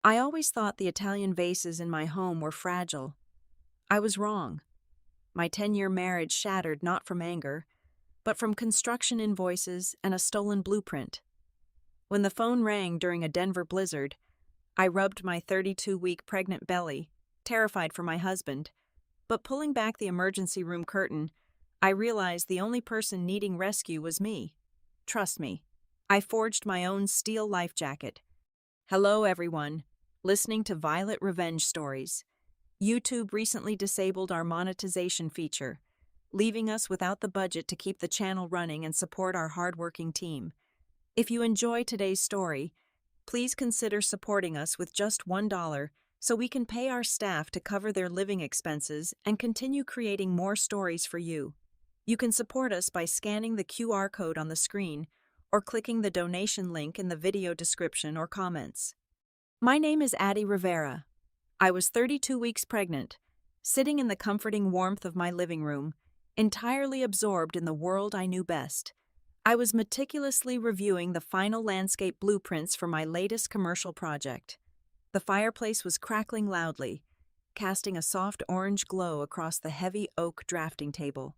I always thought the Italian vases in my home were fragile. I was wrong. My 10-year marriage shattered not from anger, but from construction invoices and a stolen blueprint. When the phone rang during a Denver blizzard, I rubbed my 32-week pregnant belly, terrified for my husband, but pulling back the emergency room curtain, I realized the only person needing rescue was me. Trust me, I forged my own steel life jacket. Hello, everyone. Listening to Violet Revenge Stories. YouTube recently disabled our monetization feature, leaving us without the budget to keep the channel running and support our hardworking team. If you enjoy today's story, please consider supporting us with just $1 so we can pay our staff to cover their living expenses and continue creating more stories for you. You can support us by scanning the QR code on the screen or clicking the donation link in the video description or comments. My name is Addie Rivera. I was 32 weeks pregnant, sitting in the comforting warmth of my living room, entirely absorbed in the world I knew best. I was meticulously reviewing the final landscape blueprints for my latest commercial project. The fireplace was crackling loudly, casting a soft orange glow across the heavy oak drafting table.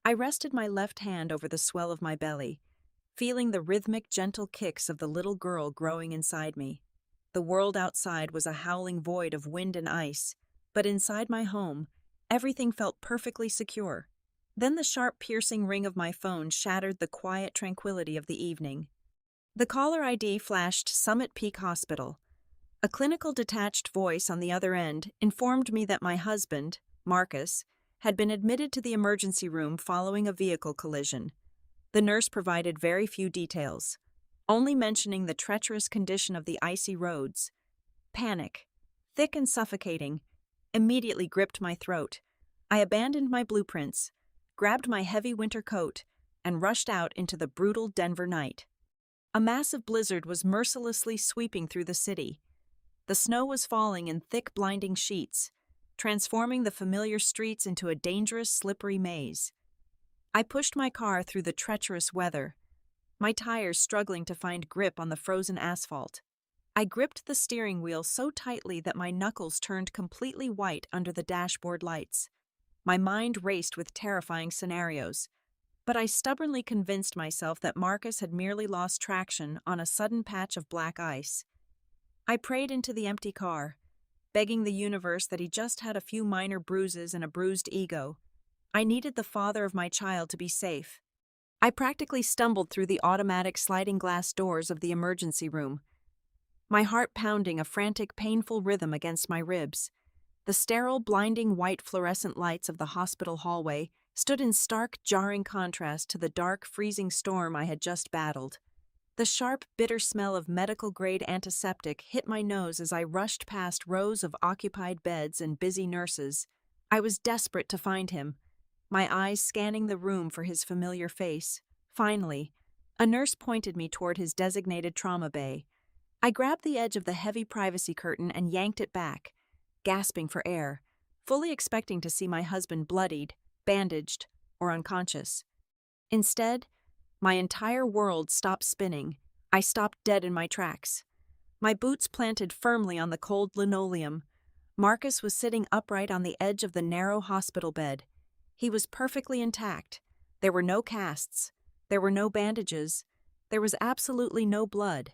I rested my left hand over the swell of my belly, feeling the rhythmic, gentle kicks of the little girl growing inside me. The world outside was a howling void of wind and ice, but inside my home, everything felt perfectly secure. Then the sharp, piercing ring of my phone shattered the quiet tranquility of the evening. The caller ID flashed Summit Peak Hospital. A clinical detached voice on the other end informed me that my husband, Marcus, had been admitted to the emergency room following a vehicle collision. The nurse provided very few details, only mentioning the treacherous condition of the icy roads. Panic, thick and suffocating, immediately gripped my throat. I abandoned my blueprints, grabbed my heavy winter coat, and rushed out into the brutal Denver night. A massive blizzard was mercilessly sweeping through the city. The snow was falling in thick, blinding sheets, transforming the familiar streets into a dangerous, slippery maze. I pushed my car through the treacherous weather, my tires struggling to find grip on the frozen asphalt. I gripped the steering wheel so tightly that my knuckles turned completely white under the dashboard lights. My mind raced with terrifying scenarios, but I stubbornly convinced myself that Marcus had merely lost traction on a sudden patch of black ice. I prayed into the empty car, begging the universe that he just had a few minor bruises and a bruised ego. I needed the father of my child to be safe. I practically stumbled through the automatic sliding glass doors of the emergency room, my heart pounding a frantic, painful rhythm against my ribs. The sterile, blinding white fluorescent lights of the hospital hallway stood in stark, jarring contrast to the dark, freezing storm I had just battled. The sharp, bitter smell of medical-grade antiseptic hit my nose as I rushed past rows of occupied beds and busy nurses. I was desperate to find him, my eyes scanning the room for his familiar face. Finally, a nurse pointed me toward his designated trauma bay. I grabbed the edge of the heavy privacy curtain and yanked it back, gasping for air, fully expecting to see my husband bloodied, bandaged, or unconscious. Instead, my entire world stopped spinning. I stopped dead in my tracks. My boots planted firmly on the cold linoleum. Marcus was sitting upright on the edge of the narrow hospital bed. He was perfectly intact. There were no casts. There were no bandages. There was absolutely no blood.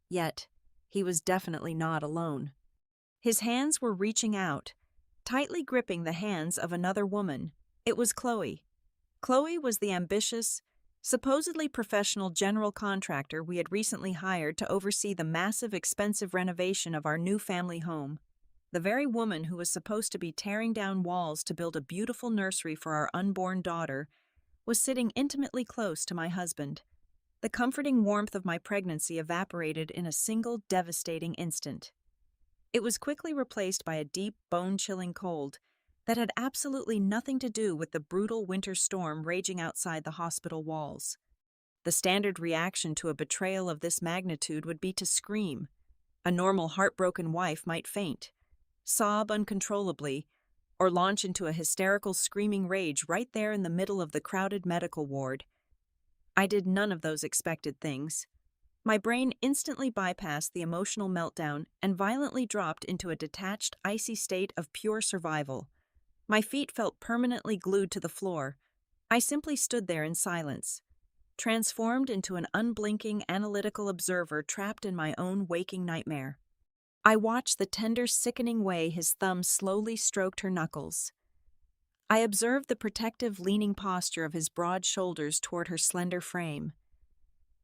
Yet, he was definitely not alone. His hands were reaching out, tightly gripping the hands of another woman. It was Chloe. Chloe was the ambitious, supposedly professional general contractor we had recently hired to oversee the massive, expensive renovation of our new family home. The very woman who was supposed to be tearing down walls to build a beautiful nursery for our unborn daughter was sitting intimately close to my husband. The comforting warmth of my pregnancy evaporated in a single devastating instant. It was quickly replaced by a deep, bone-chilling cold that had absolutely nothing to do with the brutal winter storm raging outside the hospital walls. The standard reaction to a betrayal of this magnitude would be to scream. A normal heartbroken wife might faint, sob uncontrollably, or launch into a hysterical screaming rage right there in the middle of the crowded medical ward. I did none of those expected things. My brain instantly bypassed the emotional meltdown and violently dropped into a detached, icy state of pure survival. My feet felt permanently glued to the floor. I simply stood there in silence, transformed into an unblinking, analytical observer trapped in my own waking nightmare. I watched the tender, sickening way his thumb slowly stroked her knuckles. I observed the protective, leaning posture of his broad shoulders toward her slender frame.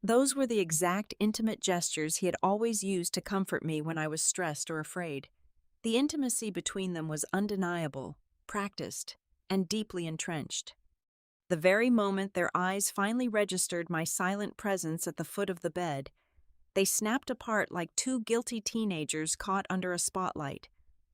Those were the exact intimate gestures he had always used to comfort me when I was stressed or afraid. The intimacy between them was undeniable, practiced, and deeply entrenched. The very moment their eyes finally registered my silent presence at the foot of the bed, they snapped apart like two guilty teenagers caught under a spotlight.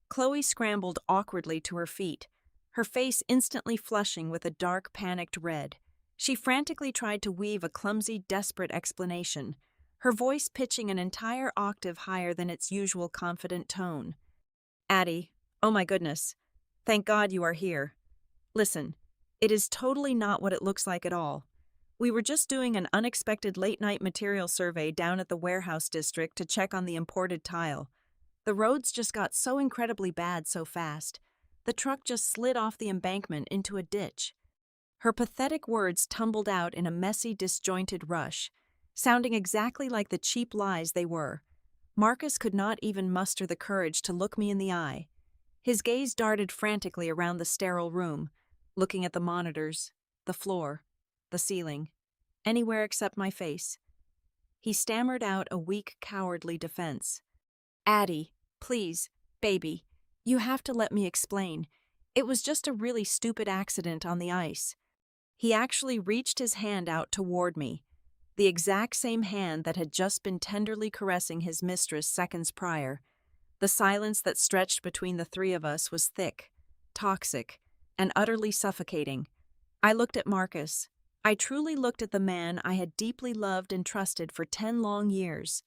Chloe scrambled awkwardly to her feet, her face instantly flushing with a dark, panicked red. She frantically tried to weave a clumsy, desperate explanation, her voice pitching an entire octave higher than its usual confident tone. "Addie, oh my goodness. Thank God you are here. Listen, it is totally not what it looks like at all. We were just doing an unexpected late-night material survey down at the warehouse district to check on the imported tile. The roads just got so incredibly bad so fast. The truck just slid off the embankment into a ditch." Her pathetic words tumbled out in a messy, disjointed rush, sounding exactly like the cheap lies they were. Marcus could not even muster the courage to look me in the eye. His gaze darted frantically around the sterile room, looking at the monitors, the floor, the ceiling, anywhere except my face. He stammered out a weak, cowardly defense. "Addie, please, baby, you have to let me explain. It was just a really stupid accident on the ice." He actually reached his hand out toward me, the exact same hand that had just been tenderly caressing his mistress seconds prior. The silence that stretched between the three of us was thick, toxic, and utterly suffocating. I looked at Marcus. I truly looked at the man I had deeply loved and trusted for 10 long years,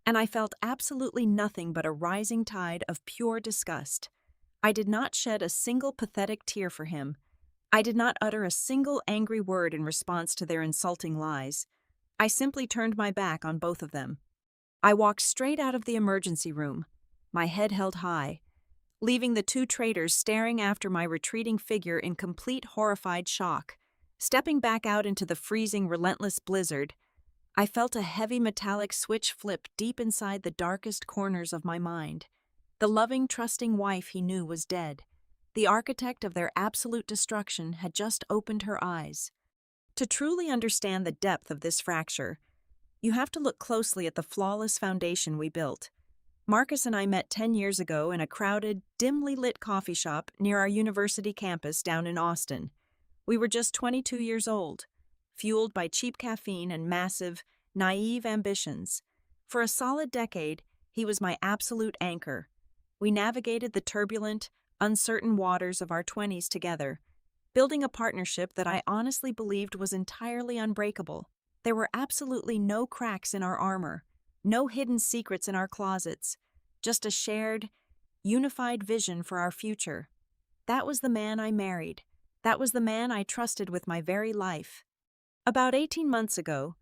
and I felt absolutely nothing but a rising tide of pure disgust. I did not shed a single pathetic tear for him. I did not utter a single angry word in response to their insulting lies. I simply turned my back on both of them. I walked straight out of the emergency room, my head held high, leaving the two traitors staring after my retreating figure in complete horrified shock. Stepping back out into the freezing, relentless blizzard, I felt a heavy metallic switch flip deep inside the darkest corners of my mind. The loving, trusting wife he knew was dead. The architect of their absolute destruction had just opened her eyes. To truly understand the depth of this fracture, you have to look closely at the flawless foundation we built. Marcus and I met 10 years ago in a crowded, dimly lit coffee shop near our university campus down in Austin. We were just 22 years old, fueled by cheap caffeine and massive, naive ambitions. For a solid decade, he was my absolute anchor. We navigated the turbulent, uncertain waters of our 20s together, building a partnership that I honestly believed was entirely unbreakable. There were absolutely no cracks in our armor, no hidden secrets in our closets, just a shared, unified vision for our future. That was the man I married. That was the man I trusted with my very life. About 18 months ago,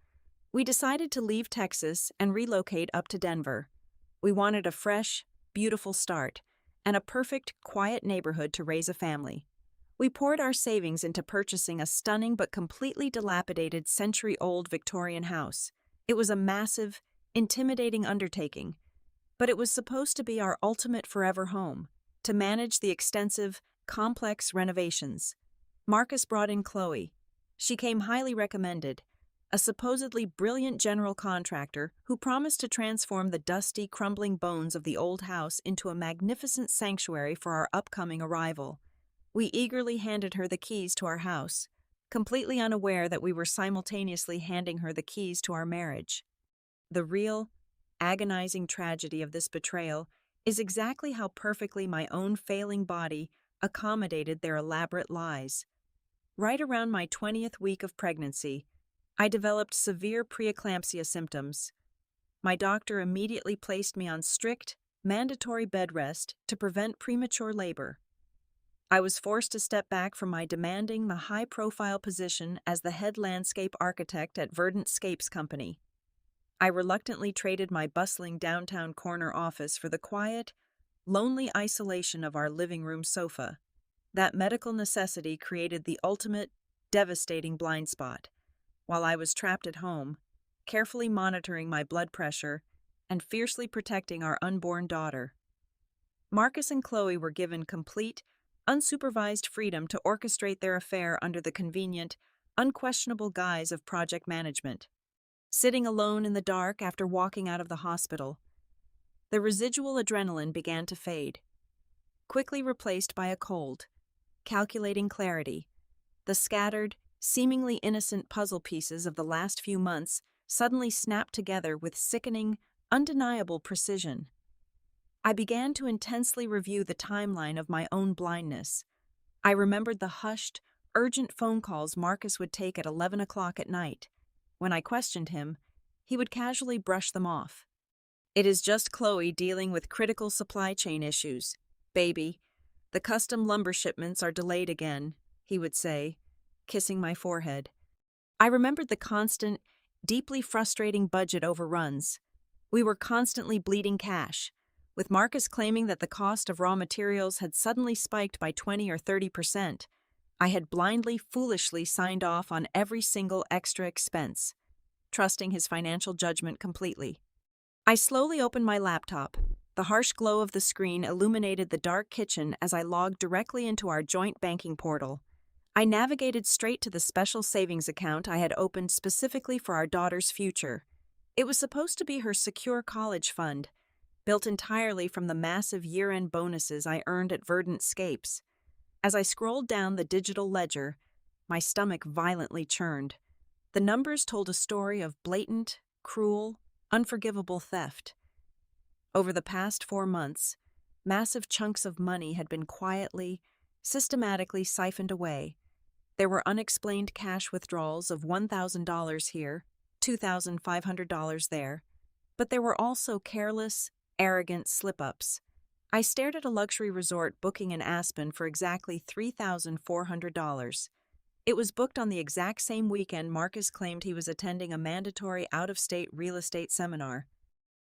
we decided to leave Texas and relocate up to Denver. We wanted a fresh, beautiful start, and a perfect, quiet neighborhood to raise a family. We poured our savings into purchasing a stunning but completely dilapidated century-old Victorian house. It was a massive, intimidating undertaking, but it was supposed to be our ultimate forever home, to manage the extensive, complex renovations. Marcus brought in Chloe. She came highly recommended, a supposedly brilliant general contractor who promised to transform the dusty, crumbling bones of the old house into a magnificent sanctuary for our upcoming arrival. We eagerly handed her the keys to our house, completely unaware that we were simultaneously handing her the keys to our marriage. The real, agonizing tragedy of this betrayal is exactly how perfectly my own failing body accommodated their elaborate lies. Right around my 20th week of pregnancy, I developed severe preeclampsia symptoms. My doctor immediately placed me on strict, mandatory bed rest to prevent premature labor. I was forced to step back from my demanding the high-profile position as the head landscape architect at Verdant Scapes Company. I reluctantly traded my bustling downtown corner office for the quiet, lonely isolation of our living room sofa. That medical necessity created the ultimate, devastating blind spot. While I was trapped at home, carefully monitoring my blood pressure and fiercely protecting our unborn daughter. Marcus and Chloe were given complete, unsupervised freedom to orchestrate their affair under the convenient, unquestionable guise of project management. Sitting alone in the dark after walking out of the hospital, the residual adrenaline began to fade, quickly replaced by a cold, calculating clarity. The scattered, seemingly innocent puzzle pieces of the last few months suddenly snapped together with sickening, undeniable precision. I began to intensely review the timeline of my own blindness. I remembered the hushed, urgent phone calls Marcus would take at 11 o'clock at night. When I questioned him, he would casually brush them off. "It is just Chloe dealing with critical supply chain issues. Baby, the custom lumber shipments are delayed again," he would say, kissing my forehead. I remembered the constant, deeply frustrating budget overruns. We were constantly bleeding cash, with Marcus claiming that the cost of raw materials had suddenly spiked by 20 or 30%. I had blindly, foolishly signed off on every single extra expense, trusting his financial judgment completely. I slowly opened my laptop. The harsh glow of the screen illuminated the dark kitchen as I logged directly into our joint banking portal. I navigated straight to the special savings account I had opened specifically for our daughter's future. It was supposed to be her secure college fund, built entirely from the massive year-end bonuses I earned at Verdant Scapes. As I scrolled down the digital ledger, my stomach violently churned. The numbers told a story of blatant, cruel, unforgivable theft. Over the past 4 months, massive chunks of money had been quietly, systematically siphoned away. There were unexplained cash withdrawals of $1,000 here, $2,500 there, but there were also careless, arrogant slip-ups. I stared at a luxury resort booking in Aspen for exactly $3,400. It was booked on the exact same weekend Marcus claimed he was attending a mandatory out-of-state real estate seminar.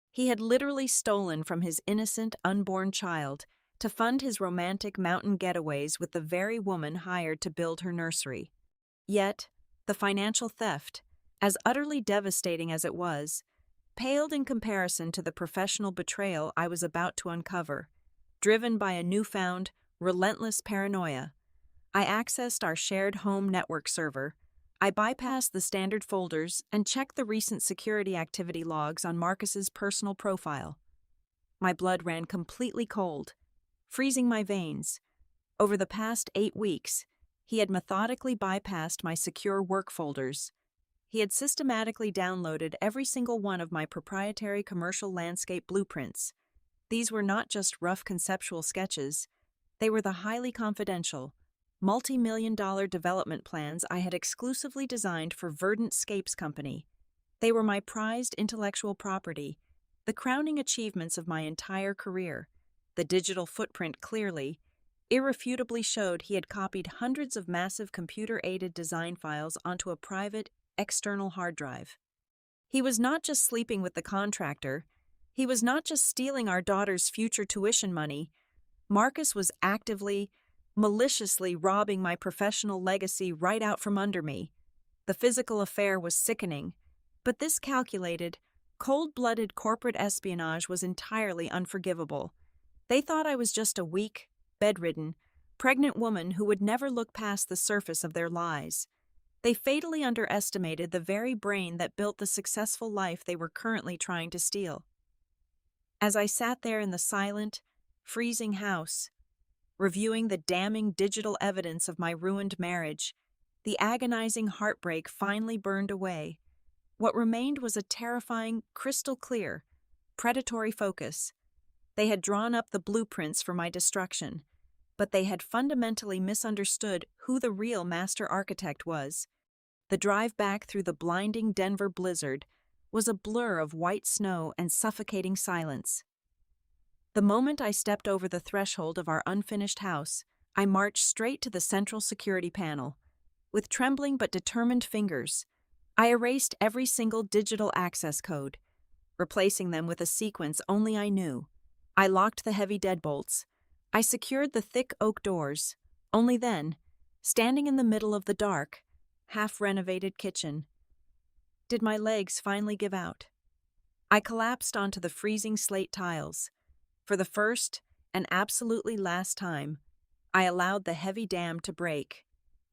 He had literally stolen from his innocent, unborn child to fund his romantic mountain getaways with the very woman hired to build her nursery. Yet, the financial theft, as utterly devastating as it was, paled in comparison to the professional betrayal I was about to uncover. Driven by a newfound, relentless paranoia, I accessed our shared home network server. I bypassed the standard folders and checked the recent security activity logs on Marcus's personal profile. My blood ran completely cold, freezing my veins. Over the past 8 weeks, he had methodically bypassed my secure work folders. He had systematically downloaded every single one of my proprietary commercial landscape blueprints. These were not just rough conceptual sketches, they were the highly confidential, multi-million-dollar development plans I had exclusively designed for Verdant Scapes Company. They were my prized intellectual property, the crowning achievements of my entire career. The digital footprint clearly, irrefutably showed he had copied hundreds of massive computer-aided design files onto a private, external hard drive. He was not just sleeping with the contractor, he was not just stealing our daughter's future tuition money. Marcus was actively, maliciously robbing my professional legacy right out from under me. The physical affair was sickening, but this calculated, cold-blooded corporate espionage was entirely unforgivable. They thought I was just a weak, bedridden, pregnant woman who would never look past the surface of their lies. They fatally underestimated the very brain that built the successful life they were currently trying to steal. As I sat there in the silent, freezing house, reviewing the damning digital evidence of my ruined marriage, the agonizing heartbreak finally burned away. What remained was a terrifying, crystal-clear, predatory focus. They had drawn up the blueprints for my destruction, but they had fundamentally misunderstood who the real master architect was. The drive back through the blinding Denver blizzard was a blur of white snow and suffocating silence. The moment I stepped over the threshold of our unfinished house, I marched straight to the central security panel. With trembling but determined fingers, I erased every single digital access code, replacing them with a sequence only I knew. I locked the heavy deadbolts. I secured the thick oak doors. Only then, standing in the middle of the dark, half-renovated kitchen, did my legs finally give out. I collapsed onto the freezing slate tiles. For the first and absolutely last time, I allowed the heavy dam to break.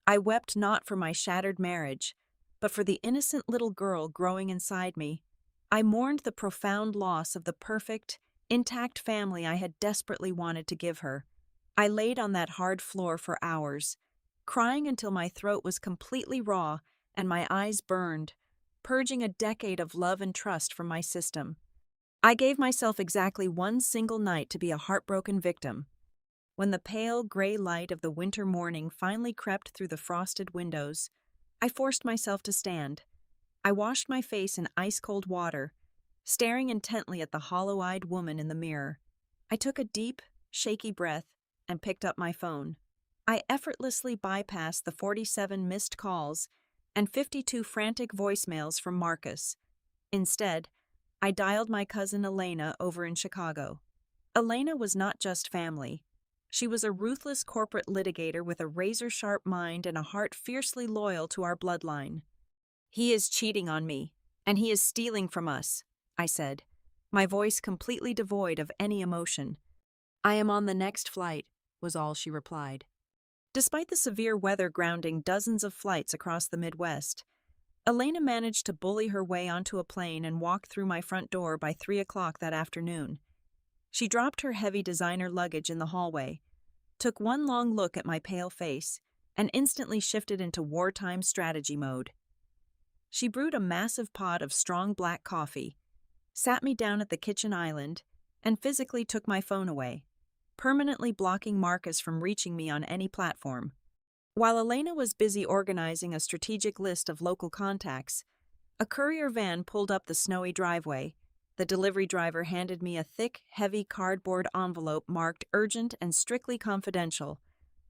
I wept not for my shattered marriage, but for the innocent little girl growing inside me. I mourned the profound loss of the perfect, intact family I had desperately wanted to give her. I laid on that hard floor for hours, crying until my throat was completely raw and my eyes burned, purging a decade of love and trust from my system. I gave myself exactly one single night to be a heartbroken victim. When the pale, gray light of the winter morning finally crept through the frosted windows, I forced myself to stand. I washed my face in ice-cold water, staring intently at the hollow-eyed woman in the mirror. I took a deep, shaky breath and picked up my phone. I effortlessly bypassed the 47 missed calls and 52 frantic voicemails from Marcus. Instead, I dialed my cousin Elena over in Chicago. Elena was not just family. She was a ruthless corporate litigator with a razor-sharp mind and a heart fiercely loyal to our bloodline. "He is cheating on me, and he is stealing from us," I said, my voice completely devoid of any emotion. "I am on the next flight," was all she replied. Despite the severe weather grounding dozens of flights across the Midwest, Elena managed to bully her way onto a plane and walk through my front door by 3 o'clock that afternoon. She dropped her heavy designer luggage in the hallway, took one long look at my pale face, and instantly shifted into wartime strategy mode. She brewed a massive pot of strong black coffee, sat me down at the kitchen island, and physically took my phone away, permanently blocking Marcus from reaching me on any platform. While Elena was busy organizing a strategic list of local contacts, a courier van pulled up the snowy driveway. The delivery driver handed me a thick, heavy cardboard envelope marked urgent and strictly confidential,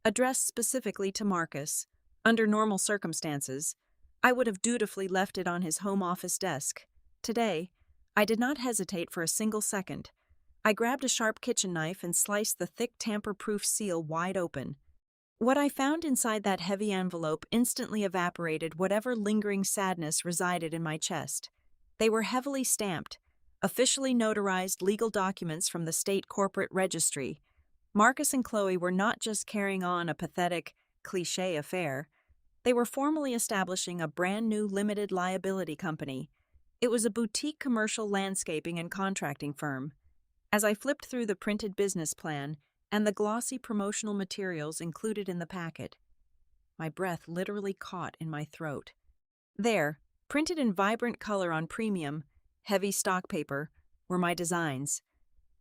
addressed specifically to Marcus. Under normal circumstances, I would have dutifully left it on his home office desk. Today, I did not hesitate for a single second. I grabbed a sharp kitchen knife and sliced the thick tamper-proof seal wide open. What I found inside that heavy envelope instantly evaporated whatever lingering sadness resided in my chest. They were heavily stamped, officially notarized legal documents from the state corporate registry. Marcus and Chloe were not just carrying on a pathetic, cliché affair. They were formally establishing a brand new limited liability company. It was a boutique commercial landscaping and contracting firm. As I flipped through the printed business plan and the glossy promotional materials included in the packet, my breath literally caught in my throat. There, printed in vibrant color on premium, heavy stock paper, were my designs.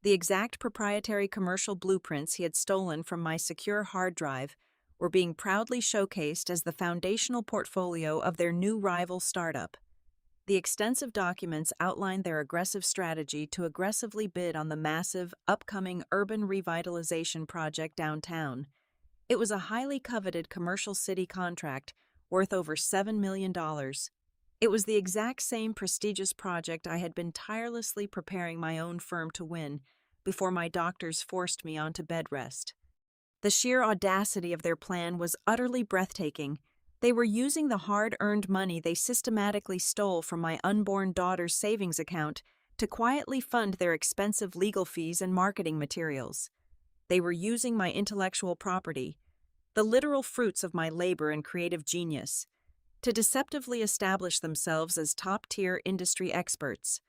The exact proprietary commercial blueprints he had stolen from my secure hard drive were being proudly showcased as the foundational portfolio of their new rival startup. The extensive documents outlined their aggressive strategy to aggressively bid on the massive, upcoming urban revitalization project downtown. It was a highly coveted commercial city contract worth over $7 million. It was the exact same prestigious project I had been tirelessly preparing my own firm to win before my doctors forced me onto bed rest. The sheer audacity of their plan was utterly breathtaking. They were using the hard-earned money they systematically stole from my unborn daughter's savings account to quietly fund their expensive legal fees and marketing materials. They were using my intellectual property, the literal fruits of my labor and creative genius, to deceptively establish themselves as top-tier industry experts.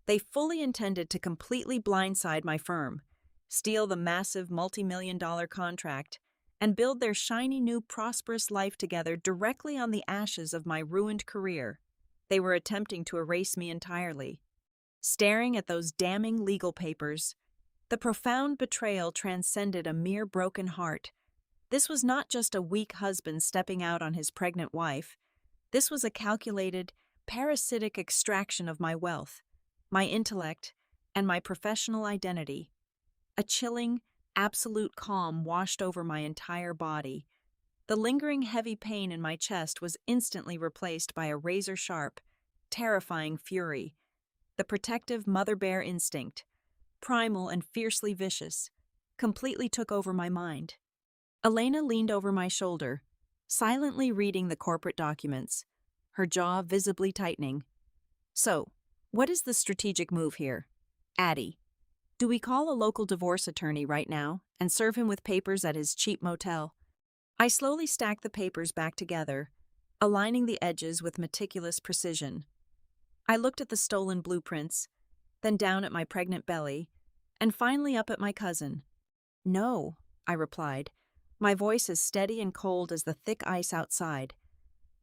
They fully intended to completely blindside my firm, steal the massive multi-million-dollar contract, and build their shiny new prosperous life together directly on the ashes of my ruined career. They were attempting to erase me entirely. Staring at those damning legal papers, the profound betrayal transcended a mere broken heart. This was not just a weak husband stepping out on his pregnant wife. This was a calculated, parasitic extraction of my wealth, my intellect, and my professional identity. A chilling, absolute calm washed over my entire body. The lingering heavy pain in my chest was instantly replaced by a razor-sharp, terrifying fury. The protective mother bear instinct, primal and fiercely vicious, completely took over my mind. Elena leaned over my shoulder, silently reading the corporate documents, her jaw visibly tightening. So, what is the strategic move here? Addie, do we call a local divorce attorney right now and serve him with papers at his cheap motel? I slowly stacked the papers back together, aligning the edges with meticulous precision. I looked at the stolen blueprints, then down at my pregnant belly, and finally up at my cousin. No, I replied, my voice as steady and cold as the thick ice outside.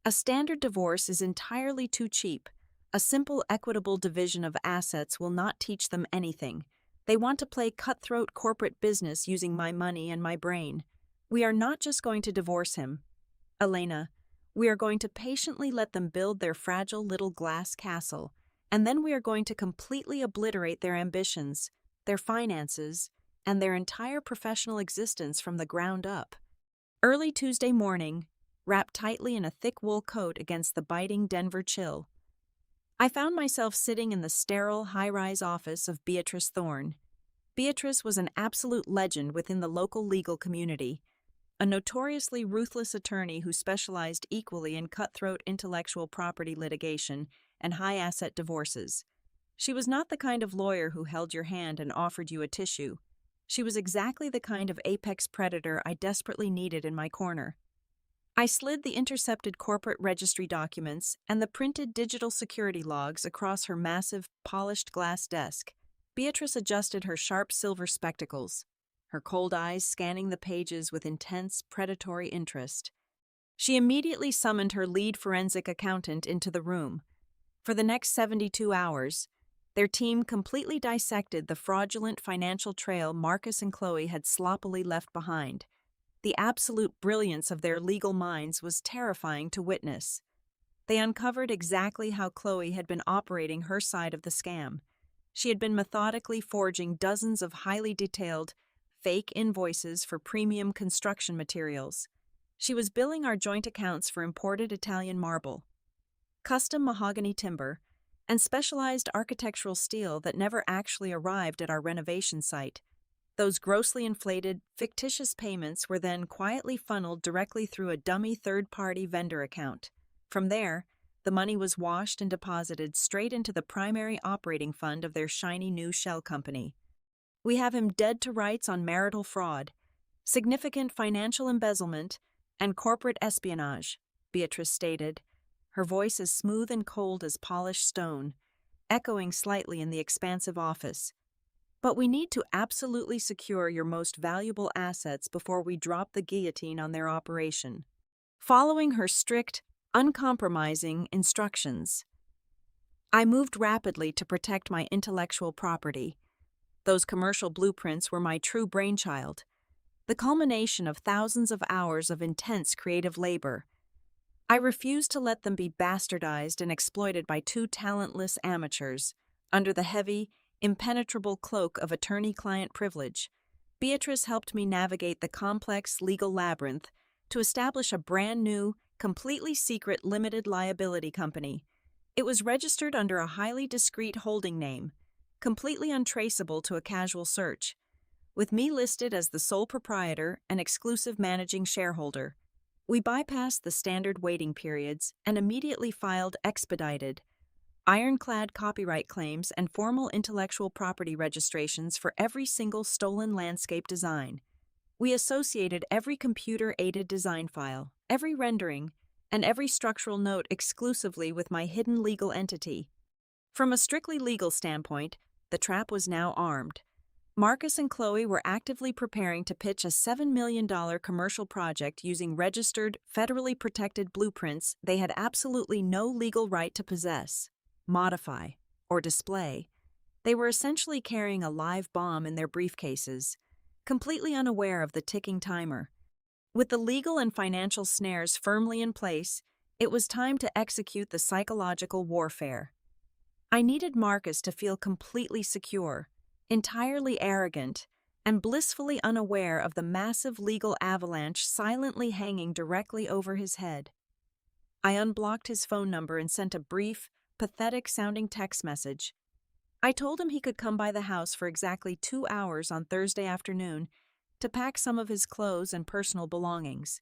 A standard divorce is entirely too cheap. A simple equitable division of assets will not teach them anything. They want to play cutthroat corporate business using my money and my brain. We are not just going to divorce him, Elena. We are going to patiently let them build their fragile little glass castle, and then we are going to completely obliterate their ambitions, their finances, and their entire professional existence from the ground up. Early Tuesday morning, wrapped tightly in a thick wool coat against the biting Denver chill, I found myself sitting in the sterile, high-rise office of Beatrice Thorne. Beatrice was an absolute legend within the local legal community, a notoriously ruthless attorney who specialized equally in cutthroat intellectual property litigation and high-asset divorces. She was not the kind of lawyer who held your hand and offered you a tissue. She was exactly the kind of apex predator I desperately needed in my corner. I slid the intercepted corporate registry documents and the printed digital security logs across her massive, polished glass desk. Beatrice adjusted her sharp silver spectacles, her cold eyes scanning the pages with intense, predatory interest. She immediately summoned her lead forensic accountant into the room. For the next 72 hours, their team completely dissected the fraudulent financial trail Marcus and Chloe had sloppily left behind. The absolute brilliance of their legal minds was terrifying to witness. They uncovered exactly how Chloe had been operating her side of the scam. She had been methodically forging dozens of highly detailed, fake invoices for premium construction materials. She was billing our joint accounts for imported Italian marble, custom mahogany timber, and specialized architectural steel that never actually arrived at our renovation site. Those grossly inflated, fictitious payments were then quietly funneled directly through a dummy third-party vendor account. From there, the money was washed and deposited straight into the primary operating fund of their shiny new shell company. We have him dead to rights on marital fraud, significant financial embezzlement, and corporate espionage, Beatrice stated, her voice as smooth and cold as polished stone, echoing slightly in the expansive office. But we need to absolutely secure your most valuable assets before we drop the guillotine on their operation. Following her strict, uncompromising instructions, I moved rapidly to protect my intellectual property. Those commercial blueprints were my true brainchild, the culmination of thousands of hours of intense creative labor. I refused to let them be bastardized and exploited by two talentless amateurs under the heavy, impenetrable cloak of attorney-client privilege. Beatrice helped me navigate the complex legal labyrinth to establish a brand new, completely secret limited liability company. It was registered under a highly discreet holding name, completely untraceable to a casual search, with me listed as the sole proprietor and exclusive managing shareholder. We bypassed the standard waiting periods and immediately filed expedited, ironclad copyright claims and formal intellectual property registrations for every single stolen landscape design. We associated every computer-aided design file, every rendering, and every structural note exclusively with my hidden legal entity. From a strictly legal standpoint, the trap was now armed. Marcus and Chloe were actively preparing to pitch a $7 million commercial project using registered, federally protected blueprints they had absolutely no legal right to possess, modify, or display. They were essentially carrying a live bomb in their briefcases, completely unaware of the ticking timer. With the legal and financial snares firmly in place, it was time to execute the psychological warfare. I needed Marcus to feel completely secure, entirely arrogant, and blissfully unaware of the massive legal avalanche silently hanging directly over his head. I unblocked his phone number and sent a brief, pathetic-sounding text message. I told him he could come by the house for exactly 2 hours on Thursday afternoon to pack some of his clothes and personal belongings.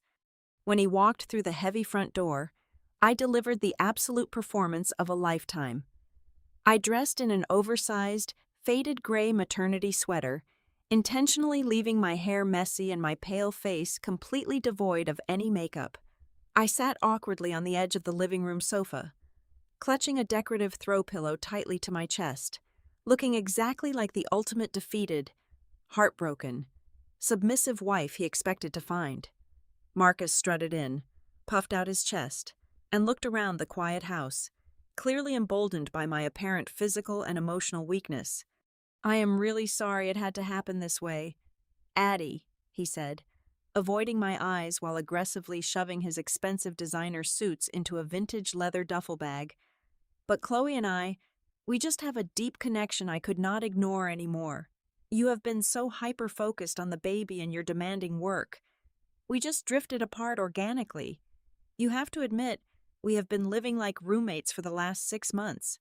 When he walked through the heavy front door, I delivered the absolute performance of a lifetime. I dressed in an oversized, faded gray maternity sweater, intentionally leaving my hair messy and my pale face completely devoid of any makeup. I sat awkwardly on the edge of the living room sofa, clutching a decorative throw pillow tightly to my chest, looking exactly like the ultimate defeated, heartbroken, submissive wife he expected to find. Marcus strutted in, puffed out his chest, and looked around the quiet house, clearly emboldened by my apparent physical and emotional weakness. "I am really sorry it had to happen this way, Addie," he said, avoiding my eyes while aggressively shoving his expensive designer suits into a vintage leather duffel bag. "But Chloe and we just have a deep connection I could not ignore anymore. You have been so hyper-focused on the baby and your demanding work. We just drifted apart organically. You have to admit, we have been living like roommates for the last 6 months."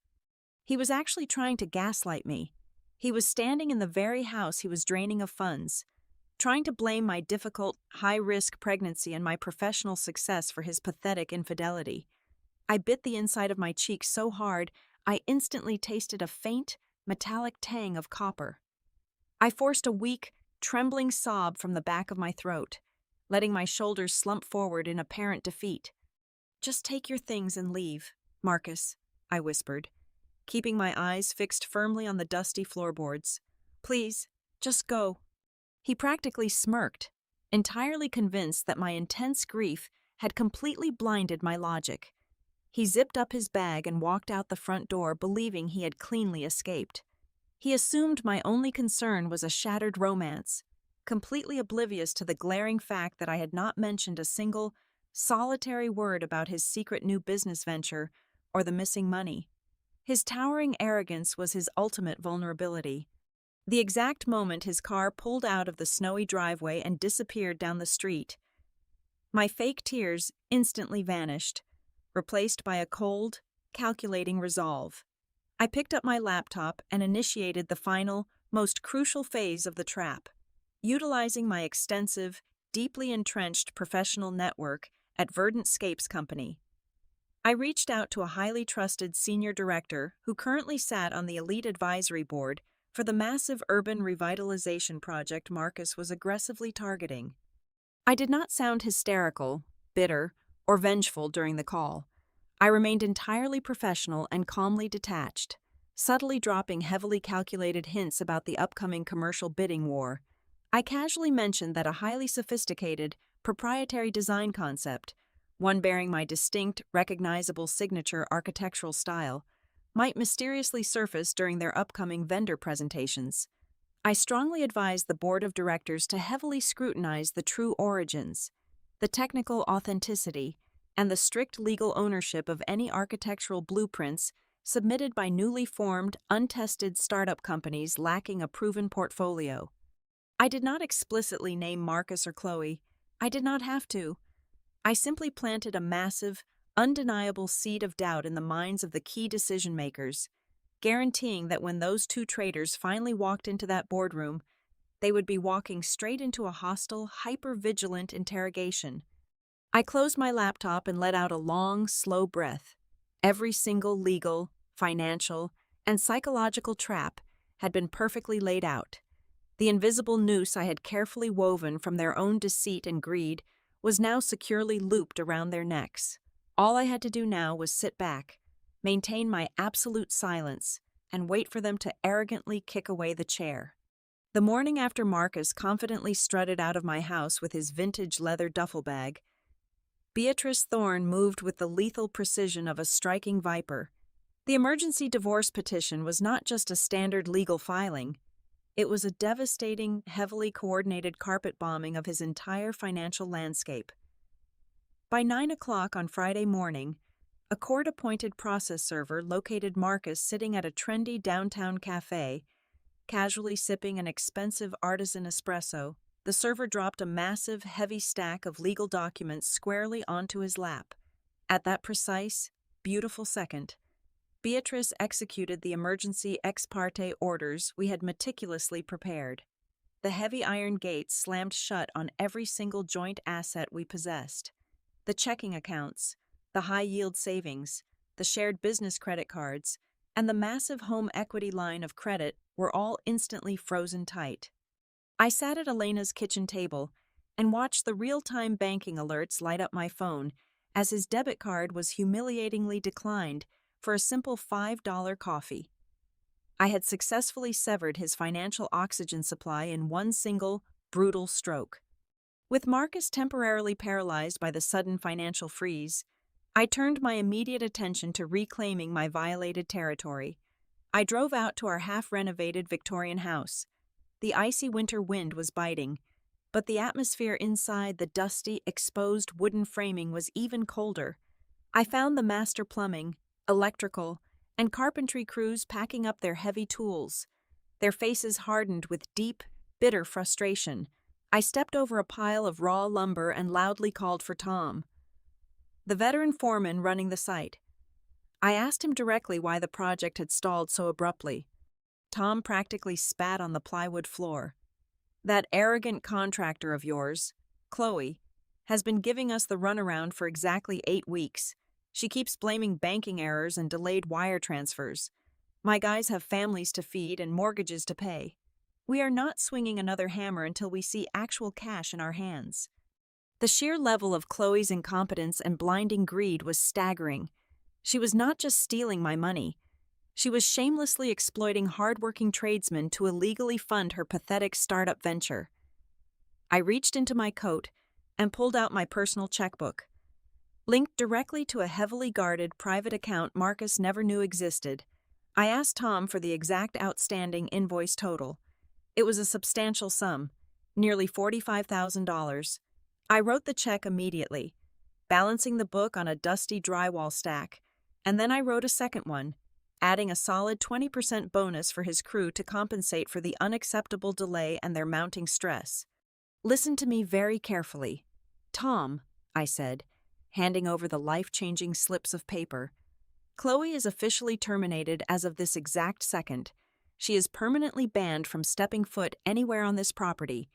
He was actually trying to gaslight me. He was standing in the very house he was draining of funds, trying to blame my difficult, high-risk pregnancy and my professional success for his pathetic infidelity. I bit the inside of my cheek so hard, I instantly tasted a faint, metallic tang of copper. I forced a weak, trembling sob from the back of my throat, letting my shoulders slump forward in apparent defeat. "Just take your things and leave, Marcus," I whispered, keeping my eyes fixed firmly on the dusty floorboards. "Please, just go." He practically smirked, entirely convinced that my intense grief had completely blinded my logic. He zipped up his bag and walked out the front door, believing he had cleanly escaped. He assumed my only concern was a shattered romance, completely oblivious to the glaring fact that I had not mentioned a single, solitary word about his secret new business venture or the missing money. His towering arrogance was his ultimate vulnerability. The exact moment his car pulled out of the snowy driveway and disappeared down the street, my fake tears instantly vanished, replaced by a cold, calculating resolve. I picked up my laptop and initiated the final, most crucial phase of the trap, utilizing my extensive, deeply entrenched professional network at Verdant Scapes Company. I reached out to a highly trusted senior director who currently sat on the elite advisory board for the massive urban revitalization project Marcus was aggressively targeting. I did not sound hysterical, bitter, or vengeful during the call. I remained entirely professional and calmly detached, subtly dropping heavily calculated hints about the upcoming commercial bidding war. I casually mentioned that a highly sophisticated, proprietary design concept, one bearing my distinct, recognizable signature architectural style, might mysteriously surface during their upcoming vendor presentations. I strongly advised the board of directors to heavily scrutinize the true origins, the technical authenticity, and the strict legal ownership of any architectural blueprints submitted by newly formed, untested startup companies lacking a proven portfolio. I did not explicitly name Marcus or Chloe. I did not have to. I simply planted a massive, undeniable seed of doubt in the minds of the key decision-makers, guaranteeing that when those two traitors finally walked into that boardroom, they would be walking straight into a hostile, hyper-vigilant interrogation. I closed my laptop and let out a long, slow breath. Every single legal, financial, and psychological trap had been perfectly laid out. The invisible noose I had carefully woven from their own deceit and greed was now securely looped around their necks. All I had to do now was sit back, maintain my absolute silence, and wait for them to arrogantly kick away the chair. The morning after Marcus confidently strutted out of my house with his vintage leather duffel bag, Beatrice Thorne moved with the lethal precision of a striking viper. The emergency divorce petition was not just a standard legal filing. It was a devastating, heavily coordinated carpet bombing of his entire financial landscape. By 9 o'clock on Friday morning, a court-appointed process server located Marcus sitting at a trendy downtown cafe, casually sipping an expensive artisan espresso. The server dropped a massive, heavy stack of legal documents squarely onto his lap. At that precise, beautiful second, Beatrice executed the emergency ex parte orders we had meticulously prepared. The heavy iron gates slammed shut on every single joint asset we possessed. The checking accounts, the high-yield savings, the shared business credit cards, and the massive home equity line of credit were all instantly frozen tight. I sat at Elena's kitchen table and watched the real-time banking alerts light up my phone as his debit card was humiliatingly declined for a simple $5 coffee. I had successfully severed his financial oxygen supply in one single, brutal stroke. With Marcus temporarily paralyzed by the sudden financial freeze, I turned my immediate attention to reclaiming my violated territory. I drove out to our half-renovated Victorian house. The icy winter wind was biting, but the atmosphere inside the dusty, exposed wooden framing was even colder. I found the master plumbing, electrical, and carpentry crews packing up their heavy tools, their faces hardened with deep, bitter frustration. I stepped over a pile of raw lumber and loudly called for Tom, the veteran foreman running the site. I asked him directly why the project had stalled so abruptly. Tom practically spat on the plywood floor. "That arrogant contractor of yours, Chloe, has been giving us the runaround for exactly 8 weeks. She keeps blaming banking errors and delayed wire transfers. My guys have families to feed and mortgages to pay. We are not swinging another hammer until we see actual cash in our hands." The sheer level of Chloe's incompetence and blinding greed was staggering. She was not just stealing my money. She was shamelessly exploiting hardworking tradesmen to illegally fund her pathetic startup venture. I reached into my coat and pulled out my personal checkbook. Linked directly to a heavily guarded private account Marcus never knew existed, I asked Tom for the exact outstanding invoice total. It was a substantial sum, nearly $45,000. I wrote the check immediately, balancing the book on a dusty drywall stack, and then I wrote a second one, adding a solid 20% bonus for his crew to compensate for the unacceptable delay and their mounting stress. "Listen to me very carefully. Tom," I said, handing over the life-changing slips of paper. "Chloe is officially terminated as of this exact second. She is permanently banned from stepping foot anywhere on this property.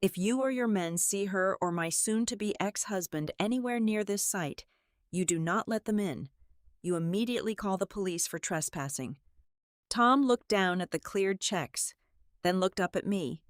If you or your men see her or my soon-to-be ex-husband anywhere near this site, you do not let them in. You immediately call the police for trespassing." Tom looked down at the cleared checks, then looked up at me,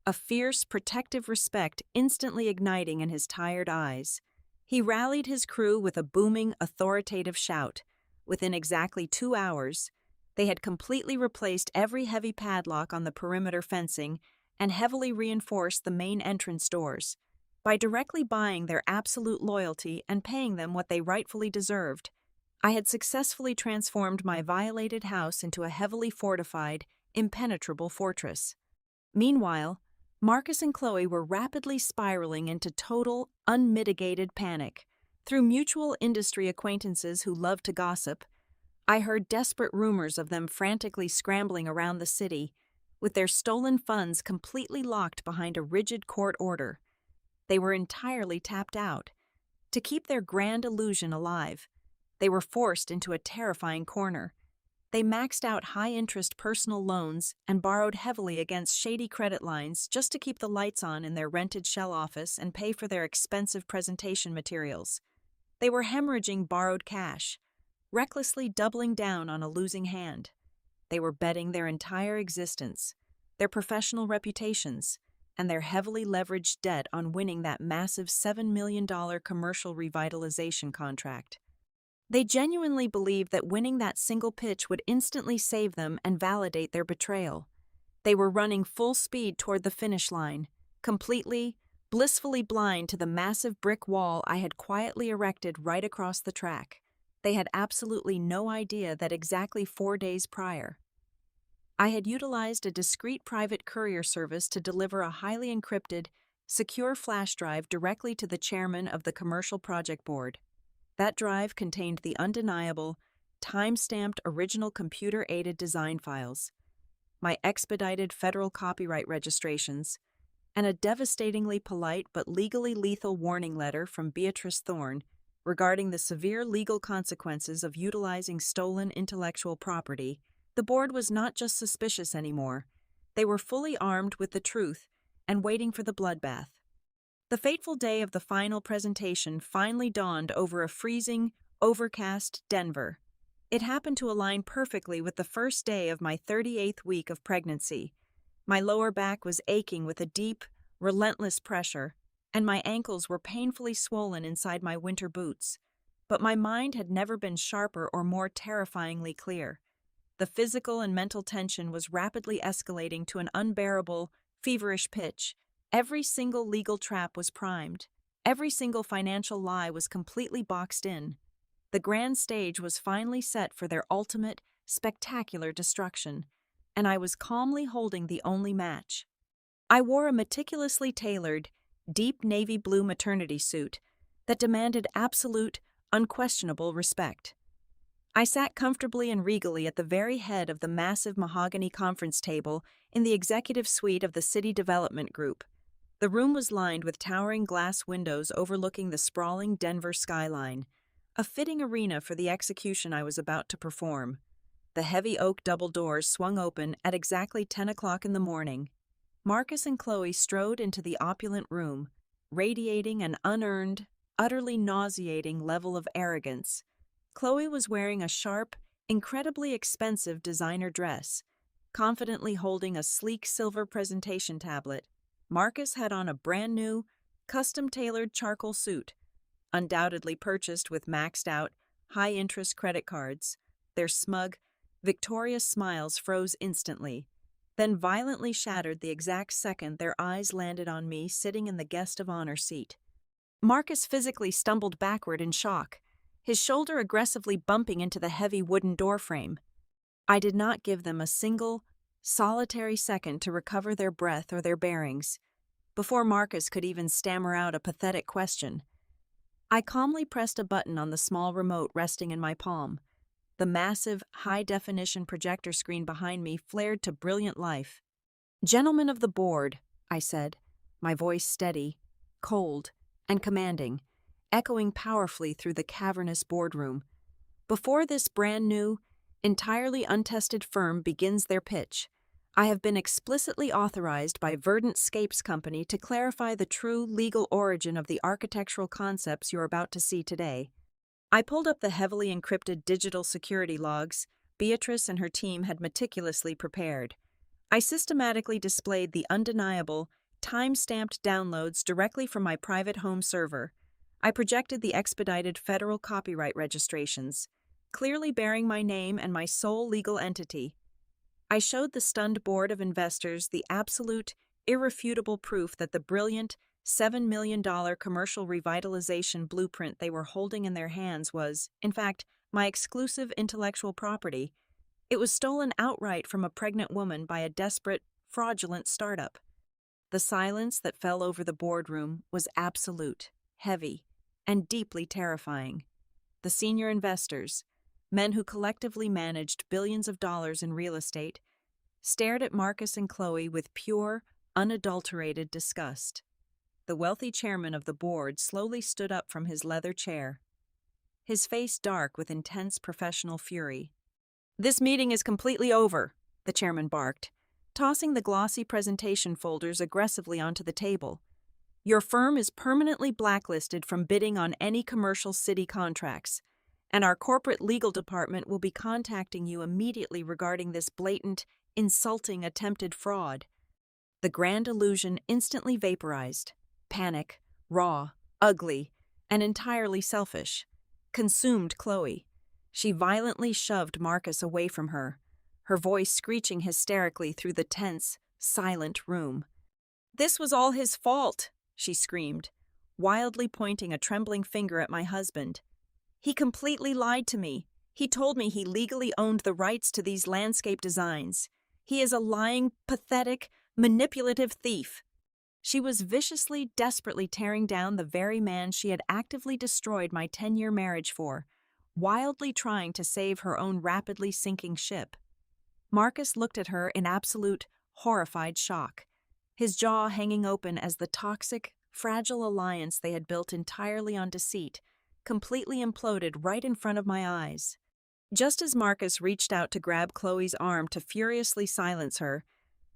a fierce, protective respect instantly igniting in his tired eyes. He rallied his crew with a booming, authoritative shout. Within exactly 2 hours, they had completely replaced every heavy padlock on the perimeter fencing and heavily reinforced the main entrance doors. By directly buying their absolute loyalty and paying them what they rightfully deserved, I had successfully transformed my violated house into a heavily fortified, impenetrable fortress. Meanwhile, Marcus and Chloe were rapidly spiraling into total, unmitigated panic. Through mutual industry acquaintances who loved to gossip, I heard desperate rumors of them frantically scrambling around the city, with their stolen funds completely locked behind a rigid court order. They were entirely tapped out. To keep their grand illusion alive, they were forced into a terrifying corner. They maxed out high-interest personal loans and borrowed heavily against shady credit lines just to keep the lights on in their rented shell office and pay for their expensive presentation materials. They were hemorrhaging borrowed cash, recklessly doubling down on a losing hand. They were betting their entire existence, their professional reputations, and their heavily leveraged debt on winning that massive $7 million commercial revitalization contract. They genuinely believed that winning that single pitch would instantly save them and validate their betrayal. They were running full speed toward the finish line, completely, blissfully blind to the massive brick wall I had quietly erected right across the track. They had absolutely no idea that exactly 4 days prior, I had utilized a discreet private courier service to deliver a highly encrypted, secure flash drive directly to the chairman of the Commercial Project Board. That drive contained the undeniable, time-stamped original computer-aided design files, my expedited federal copyright registrations, and a devastatingly polite but legally lethal warning letter from Beatrice Thorne, regarding the severe legal consequences of utilizing stolen intellectual property, the board was not just suspicious anymore. They were fully armed with the truth and waiting for the bloodbath. The fateful day of the final presentation finally dawned over a freezing, overcast Denver. It happened to align perfectly with the first day of my 38th week of pregnancy. My lower back was aching with a deep, relentless pressure, and my ankles were painfully swollen inside my winter boots. But my mind had never been sharper or more terrifyingly clear. The physical and mental tension was rapidly escalating to an unbearable, feverish pitch. Every single legal trap was primed. Every single financial lie was completely boxed in. The grand stage was finally set for their ultimate, spectacular destruction, and I was calmly holding the only match. I wore a meticulously tailored, deep navy blue maternity suit that demanded absolute, unquestionable respect. I sat comfortably and regally at the very head of the massive mahogany conference table in the executive suite of the City Development Group. The room was lined with towering glass windows overlooking the sprawling Denver skyline, a fitting arena for the execution I was about to perform. The heavy oak double doors swung open at exactly 10 o'clock in the morning. Marcus and Chloe strode into the opulent room, radiating an unearned, utterly nauseating level of arrogance. Chloe was wearing a sharp, incredibly expensive designer dress, confidently holding a sleek silver presentation tablet. Marcus had on a brand-new, custom-tailored charcoal suit, undoubtedly purchased with maxed-out, high-interest credit cards. Their smug, victorious smiles froze instantly, then violently shattered the exact second their eyes landed on me sitting in the guest of honor seat. Marcus physically stumbled backward in shock, his shoulder aggressively bumping into the heavy wooden doorframe. I did not give them a single, solitary second to recover their breath or their bearings, before Marcus could even stammer out a pathetic question. I calmly pressed a button on the small remote resting in my palm. The massive, high-definition projector screen behind me flared to brilliant life. "Gentlemen of the board," I said, my voice steady, cold, and commanding, echoing powerfully through the cavernous boardroom. "Before this brand-new, entirely untested firm begins their pitch, I have been explicitly authorized by Verdant Scapes Company to clarify the true legal origin of the architectural concepts you're about to see today." I pulled up the heavily encrypted digital security logs Beatrice and her team had meticulously prepared. I systematically displayed the undeniable, time-stamped downloads directly from my private home server. I projected the expedited federal copyright registrations, clearly bearing my name and my sole legal entity. I showed the stunned board of investors the absolute, irrefutable proof that the brilliant, $7 million commercial revitalization blueprint they were holding in their hands was, in fact, my exclusive intellectual property. It was stolen outright from a pregnant woman by a desperate, fraudulent startup. The silence that fell over the boardroom was absolute, heavy, and deeply terrifying. The senior investors, men who collectively managed billions of dollars in real estate, stared at Marcus and Chloe with pure, unadulterated disgust. The wealthy chairman of the board slowly stood up from his leather chair, his face dark with intense professional fury. "This meeting is completely over," the chairman barked, tossing the glossy presentation folders aggressively onto the table. "Your firm is permanently blacklisted from bidding on any commercial city contracts, and our corporate legal department will be contacting you immediately regarding this blatant, insulting attempted fraud." The grand illusion instantly vaporized. Panic, raw, ugly, and entirely selfish, consumed Chloe. She violently shoved Marcus away from her, her voice screeching hysterically through the tense, silent room. "This was all his fault," she screamed, wildly pointing a trembling finger at my husband. "He completely lied to me. He told me he legally owned the rights to these landscape designs. He is a lying, pathetic, manipulative thief." She was viciously, desperately tearing down the very man she had actively destroyed my 10-year marriage for, wildly trying to save her own rapidly sinking ship. Marcus looked at her in absolute, horrified shock, his jaw hanging open as the toxic, fragile alliance they had built entirely on deceit completely imploded right in front of my eyes. Just as Marcus reached out to grab Chloe's arm to furiously silence her,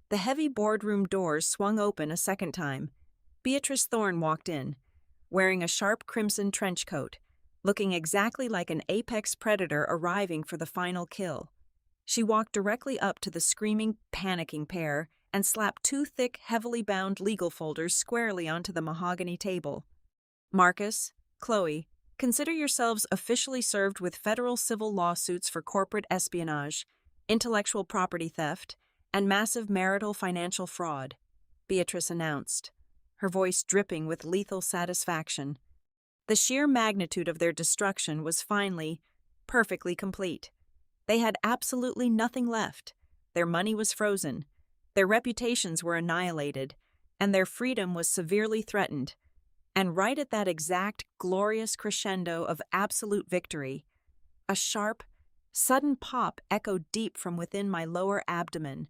the heavy boardroom doors swung open a second time. Beatrice Thorne walked in, wearing a sharp crimson trench coat, looking exactly like an apex predator arriving for the final kill. She walked directly up to the screaming, panicking pair and slapped two thick, heavily bound legal folders squarely onto the mahogany table. Marcus, Chloe, consider yourselves officially served with federal civil lawsuits for corporate espionage, intellectual property theft, and massive marital financial fraud, Beatrice announced, her voice dripping with lethal satisfaction. The sheer magnitude of their destruction was finally, perfectly complete. They had absolutely nothing left. Their money was frozen, their reputations were annihilated, and their freedom was severely threatened. And right at that exact, glorious crescendo of absolute victory, a sharp, sudden pop echoed deep from within my lower abdomen.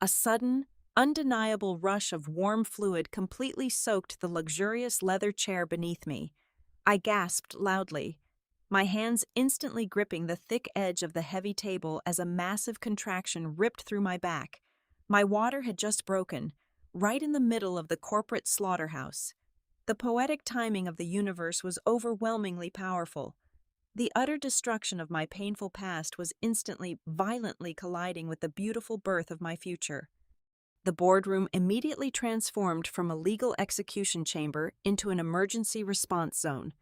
A sudden, undeniable rush of warm fluid completely soaked the luxurious leather chair beneath me. I gasped loudly, my hands instantly gripping the thick edge of the heavy table as a massive contraction ripped through my back. My water had just broken, right in the middle of the corporate slaughterhouse. The poetic timing of the universe was overwhelmingly powerful. The utter destruction of my painful past was instantly, violently colliding with the beautiful birth of my future. The boardroom immediately transformed from a legal execution chamber into an emergency response zone.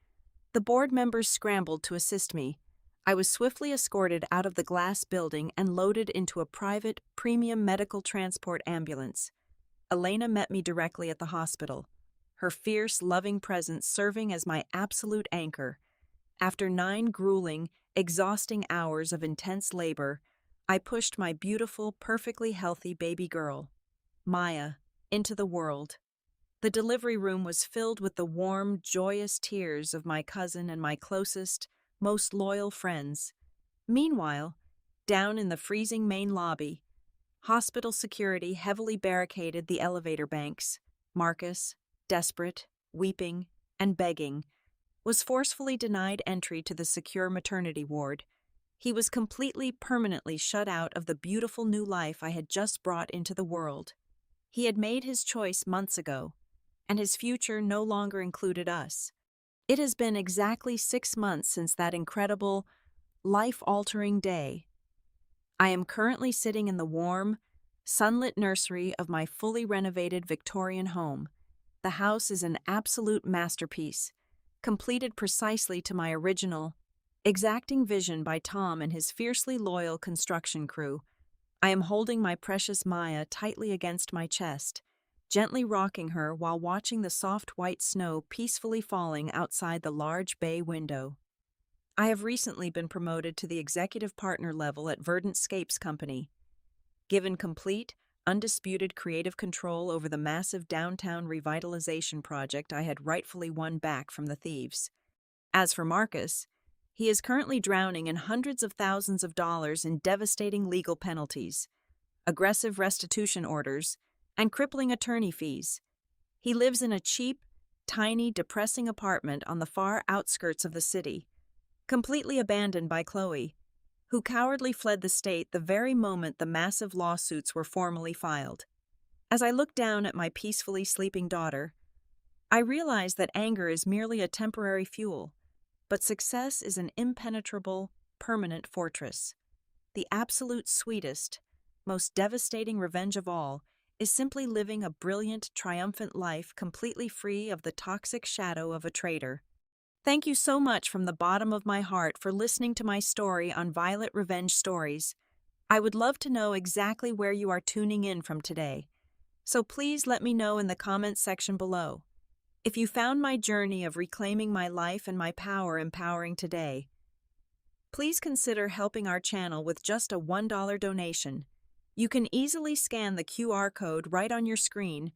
The board members scrambled to assist me. I was swiftly escorted out of the glass building and loaded into a private, premium medical transport ambulance. Elena met me directly at the hospital, her fierce, loving presence serving as my absolute anchor. After 9 grueling, exhausting hours of intense labor, I pushed my beautiful, perfectly healthy baby girl, Maya, into the world. The delivery room was filled with the warm, joyous tears of my cousin and my closest, most loyal friends. Meanwhile, down in the freezing main lobby, hospital security heavily barricaded the elevator banks. Marcus, desperate, weeping, and begging, was forcefully denied entry to the secure maternity ward. He was completely, permanently shut out of the beautiful new life I had just brought into the world. He had made his choice months ago, and his future no longer included us. It has been exactly 6 months since that incredible, life-altering day. I am currently sitting in the warm, sunlit nursery of my fully renovated Victorian home. The house is an absolute masterpiece, completed precisely to my original, exacting vision by Tom and his fiercely loyal construction crew. I am holding my precious Maya tightly against my chest, gently rocking her while watching the soft white snow peacefully falling outside the large bay window. I have recently been promoted to the executive partner level at Verdantscapes Company. Given complete, undisputed creative control over the massive downtown revitalization project I had rightfully won back from the thieves. As for Marcus, he is currently drowning in hundreds of thousands of dollars in devastating legal penalties, aggressive restitution orders, and crippling attorney fees. He lives in a cheap, tiny, depressing apartment on the far outskirts of the city, completely abandoned by Chloe, who cowardly fled the state the very moment the massive lawsuits were formally filed. As I look down at my peacefully sleeping daughter, I realize that anger is merely a temporary fuel, but success is an impenetrable, permanent fortress. The absolute sweetest, most devastating revenge of all is simply living a brilliant, triumphant life completely free of the toxic shadow of a traitor. Thank you so much from the bottom of my heart for listening to my story on Violet Revenge Stories. I would love to know exactly where you are tuning in from today, so please let me know in the comments section below. If you found my journey of reclaiming my life and my power empowering today, please consider helping our channel with just a $1 donation. You can easily scan the QR code right on your screen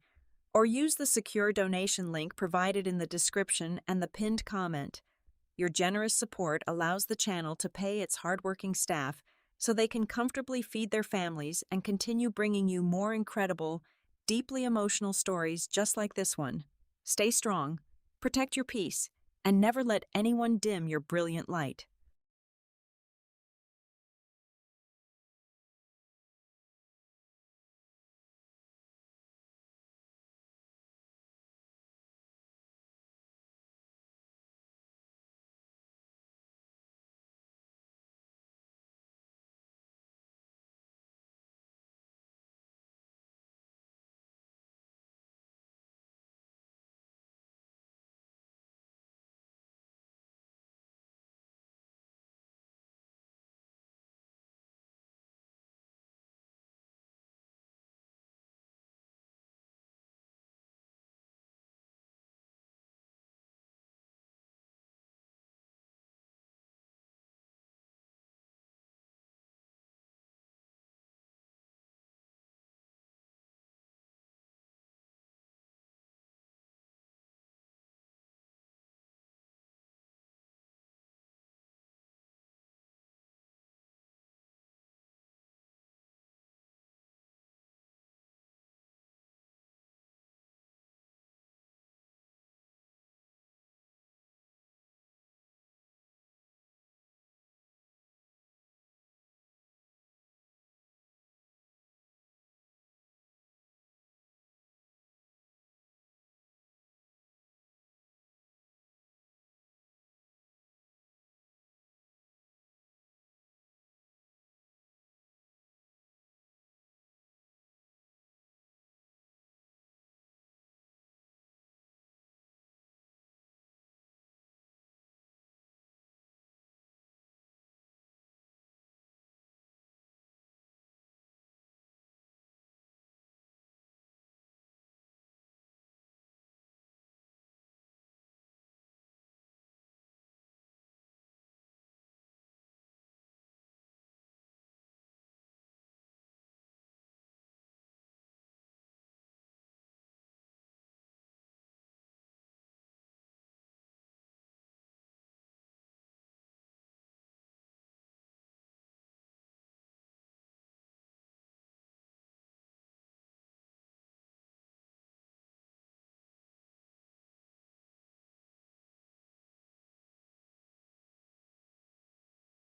or use the secure donation link provided in the description and the pinned comment. Your generous support allows the channel to pay its hardworking staff so they can comfortably feed their families and continue bringing you more incredible, deeply emotional stories just like this one. Stay strong, protect your peace, and never let anyone dim your brilliant light.